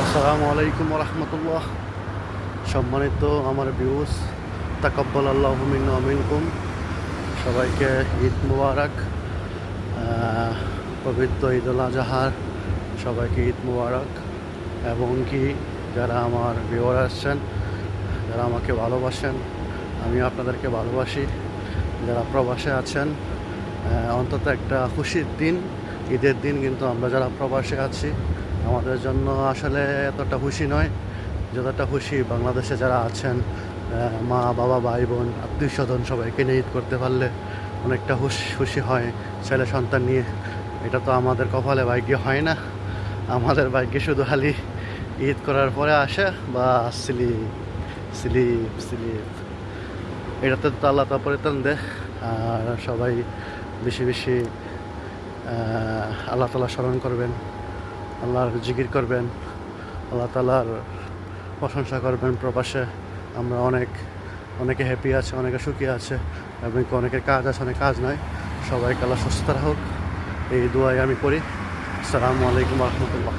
আসসালামু আলাইকুম রহমতুল্লাহ। সম্মানিত আমার ভিউস, তাকাব্বালাল্লাহু মিন্না ওয়া মিনকুম। সবাইকে ঈদ মুবারক। পবিত্র ঈদুল আজহার সবাইকে ঈদ মুবারক। এবং কি যারা আমার ভিউয়ার আসছেন, যারা আমাকে ভালোবাসেন, আমি আপনাদেরকে ভালোবাসি। যারা প্রবাসে আছেন, অন্তত একটা খুশির দিন, ঈদের দিন। কিন্তু আমরা যারা প্রবাসে আছি, আমাদের জন্য আসলে এতটা খুশি নয় যতটা খুশি বাংলাদেশে যারা আছেন। মা বাবা ভাই বোন আত্মীয় স্বজন সবাইকে নিয়ে ঈদ করতে পারলে অনেকটা খুশি হয় ছেলে সন্তান নিয়ে। এটা তো আমাদের কপালে ভাগ্যে হয় না। আমাদের ভাগ্যে শুধু খালি ঈদ করার পরে আসে বা স্লিপ স্লিপ স্লিপ। এটাতে তো আল্লাহ তা পরিত্রাণ দেয়। আর সবাই বেশি বেশি আল্লাহ তাআলা স্মরণ করবেন, আল্লাহর জিকির করবেন, আল্লাহ তাআলার প্রশংসা করবেন। প্রবাসে আমরা অনেকে হ্যাপি আছে, অনেকে সুখী আছে, এবং অনেকের কাজ আছে, অনেক কাজ নয়। সবাইকে আল্লাহ সুস্থ হোক, এই দোয়াই আমি করি। আসসালামু আলাইকুম রহমতুল্লাহ।